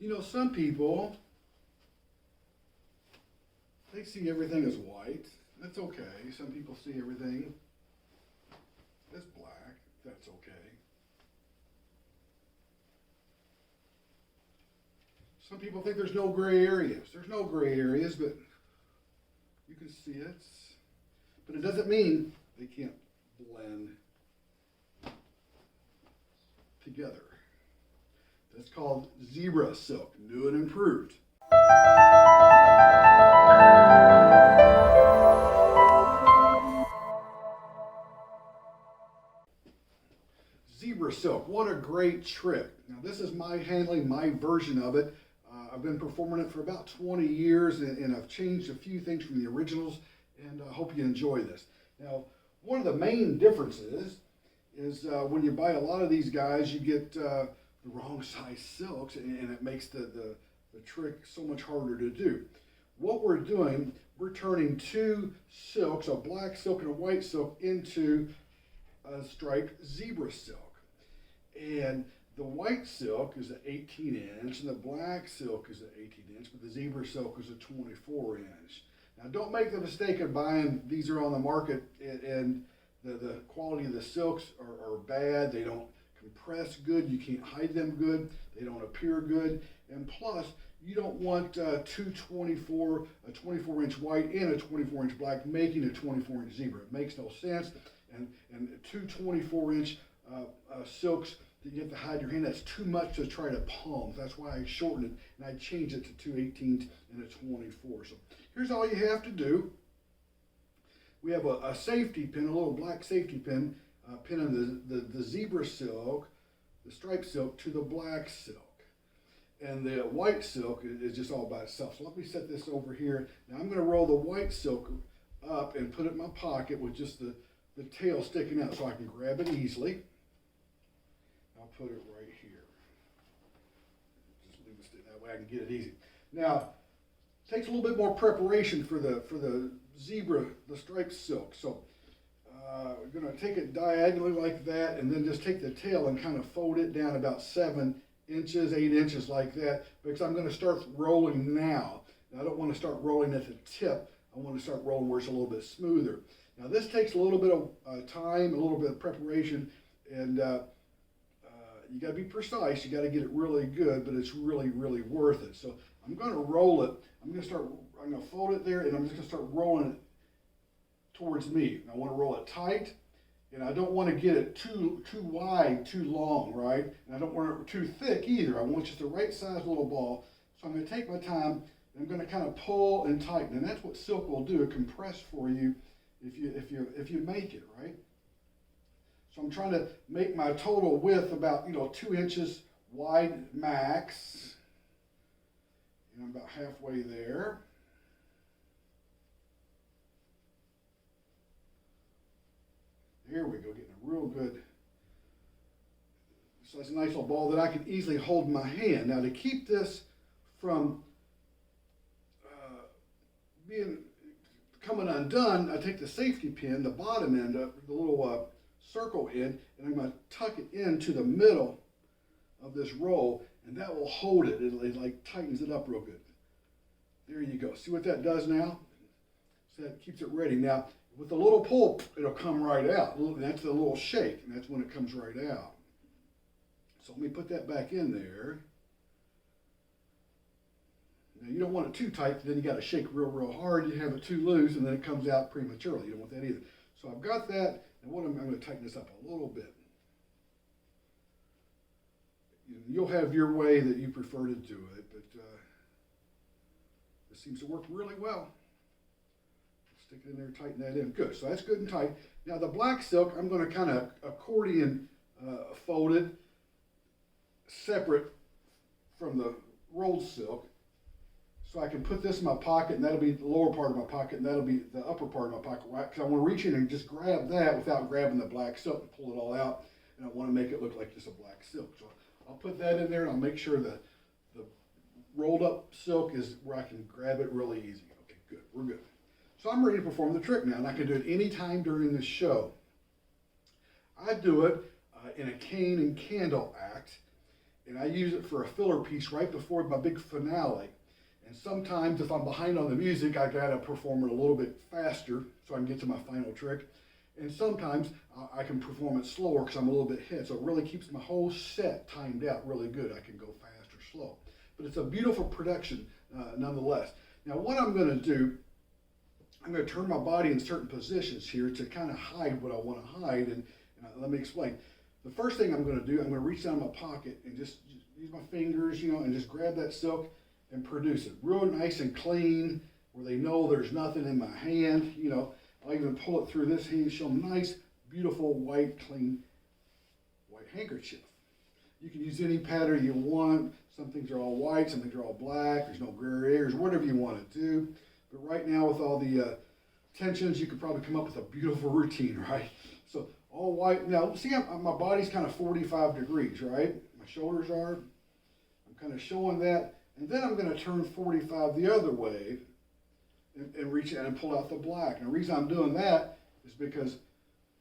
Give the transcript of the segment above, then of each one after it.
You know, some people, they see everything as white. That's okay. Some people see everything as black. That's okay. Some people think there's no gray areas. There's no gray areas, but you can see it. But it doesn't mean they can't blend together. That's called zebra silk, new and improved. Zebra silk, what a great trick. Now this is my handling, my version of it. I've been performing it for about 20 years and I've changed a few things from the originals, and I hope you enjoy this. Now, one of the main differences is when you buy a lot of these guys, you get the wrong size silks, and it makes the trick so much harder to do. What we're doing, we're turning two silks, a black silk and a white silk, into a striped zebra silk. And the white silk is an 18 inch and the black silk is an 18 inch, but the zebra silk is a 24 inch. Now don't make the mistake of buying, these are on the market and the quality of the silks are bad. They don't compress good, you can't hide them good, they don't appear good, and plus you don't want a 24 inch white and a 24 inch black making a 24 inch zebra. It makes no sense. And two 24 inch silks that you have to hide your hand, that's too much to try to palm. That's why I shortened it and I changed it to two 18s and a 24. So here's all you have to do. We have a safety pin, a little black safety pin, pinning the zebra silk, the striped silk to the black silk. And the white silk is just all by itself. So let me set this over here. Now I'm going to roll the white silk up and put it in my pocket with just the tail sticking out so I can grab it easily. I'll put it right here. Just leave it stick that way I can get it easy. Now, it takes a little bit more preparation for the zebra, the striped silk. So we're going to take it diagonally like that and then just take the tail and kind of fold it down about 7 inches, 8 inches like that, because I'm going to start rolling now. I don't want to start rolling at the tip. I want to start rolling where it's a little bit smoother. Now this takes a little bit of time, a little bit of preparation, and you got to be precise. You got to get it really good, but it's really, really worth it. So I'm going to roll it. I'm going to fold it there, and I'm just going to start rolling it towards me. I want to roll it tight, and I don't want to get it too wide, too long, right? And I don't want it too thick either. I want just the right size little ball. So I'm going to take my time, and I'm going to kind of pull and tighten, and that's what silk will do, compress for you if you make it, right? So I'm trying to make my total width about 2 inches wide max. And I'm about halfway there. There we go, getting a real good. So that's a nice little ball that I can easily hold in my hand. Now to keep this from coming undone, I take the safety pin, the bottom end, the little circle end, and I'm going to tuck it into the middle of this roll, and that will hold it. It like tightens it up real good. There you go. See what that does now? So that keeps it ready. Now, with the little pull, it'll come right out. That's the little shake, and that's when it comes right out. So let me put that back in there. Now, you don't want it too tight, then you got to shake real hard. You have it too loose, and then it comes out prematurely. You don't want that either. So I've got that, and I'm going to tighten this up a little bit. You'll have your way that you prefer to do it, but this seems to work really well. Stick it in there, tighten that in. Good, so that's good and tight. Now the black silk, I'm going to kind of accordion fold it separate from the rolled silk. So I can put this in my pocket, and that'll be the lower part of my pocket, and that'll be the upper part of my pocket, right? Because I want to reach in and just grab that without grabbing the black silk and pull it all out, and I want to make it look like just a black silk. So I'll put that in there, and I'll make sure that the rolled up silk is where I can grab it really easy. Okay, good, we're good. So I'm ready to perform the trick now, and I can do it any time during the show. I do it in a cane and candle act, and I use it for a filler piece right before my big finale. And sometimes if I'm behind on the music, I gotta perform it a little bit faster so I can get to my final trick. And sometimes I can perform it slower because I'm a little bit ahead. So it really keeps my whole set timed out really good. I can go fast or slow. But it's a beautiful production nonetheless. Now what I'm gonna do, I'm gonna turn my body in certain positions here to kind of hide what I wanna hide. And let me explain. The first thing I'm gonna do, I'm gonna reach down in my pocket and just use my fingers, and just grab that silk and produce it real nice and clean where they know there's nothing in my hand. I'll even pull it through this hand, show them nice, beautiful, white, clean, white handkerchief. You can use any pattern you want. Some things are all white, some things are all black. There's no gray areas, whatever you want to do. But right now with all the tensions, you could probably come up with a beautiful routine, right? So all white. Now, see, my body's kind of 45 degrees, right? My shoulders are. I'm kind of showing that. And then I'm going to turn 45 the other way and reach in and pull out the black. And the reason I'm doing that is because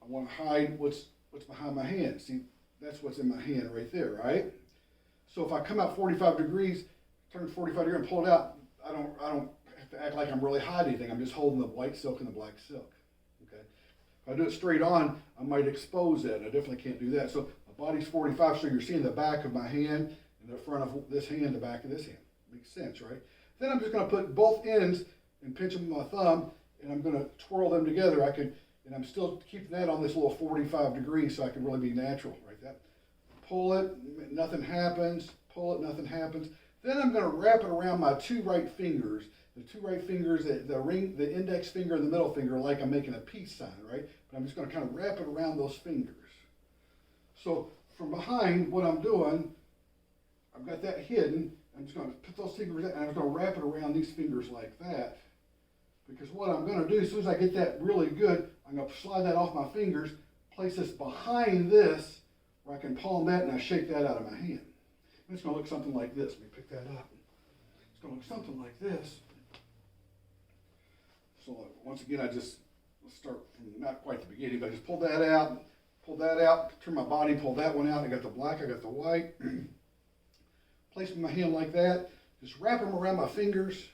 I want to hide what's behind my hand. See, that's what's in my hand right there, right? So if I come out 45 degrees, turn 45 degrees and pull it out, I don't have to act like I'm really hiding anything. I'm just holding the white silk and the black silk. Okay. If I do it straight on, I might expose that. And I definitely can't do that. So my body's 45, so you're seeing the back of my hand and the front of this hand, the back of this hand. Makes sense, right? Then I'm just going to put both ends and pinch them with my thumb, and I'm going to twirl them together. And I'm still keeping that on this little 45 degrees so I can really be natural, right? That. Pull it, nothing happens. Pull it, nothing happens. Then I'm going to wrap it around my two right fingers. The two right fingers, the index finger and the middle finger, like I'm making a peace sign, right? But I'm just going to kind of wrap it around those fingers. So from behind, what I'm doing, I've got that hidden. I'm just going to put those fingers in, and I'm going to wrap it around these fingers like that. Because what I'm going to do, as soon as I get that really good, I'm going to slide that off my fingers, place this behind this, where I can palm that, and I shake that out of my hand. And it's going to look something like this. Let me pick that up. It's going to look something like this. So once again, let's start from not quite the beginning, but I just pull that out, turn my body, pull that one out. I got the black, I got the white. Place my hand like that, just wrap them around my fingers.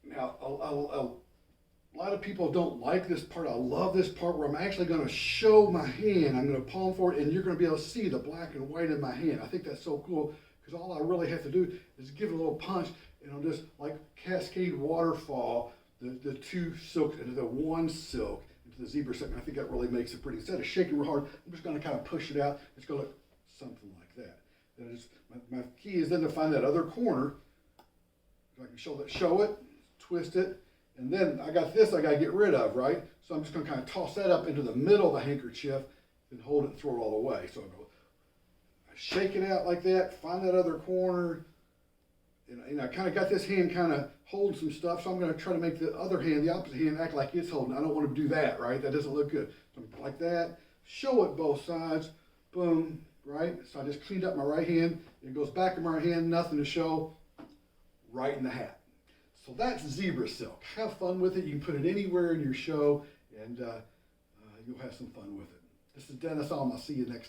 Now, a lot of people don't like this part. I love this part where I'm actually going to show my hand. I'm going to palm forward, and you're going to be able to see the black and white in my hand. I think that's so cool because all I really have to do is give it a little punch, and I'll just like cascade waterfall the two silks into the one silk into the zebra silk. And I think that really makes it pretty. Instead of shaking real hard, I'm just going to kind of push it out. It's going to look something like that. My key is then to find that other corner. So I can show it, twist it, and then I got this I got to get rid of, right? So I'm just going to kind of toss that up into the middle of the handkerchief and hold it and throw it all the way. So I shake it out like that, find that other corner, and I kind of got this hand kind of holding some stuff, so I'm going to try to make the other hand, the opposite hand, act like it's holding. I don't want to do that, right? That doesn't look good. So like that, show it both sides, boom. Right? So I just cleaned up my right hand. It goes back in my right hand, nothing to show, right in the hat. So that's zebra silk. Have fun with it. You can put it anywhere in your show, and you'll have some fun with it. This is Dennis Alm. I'll see you next time.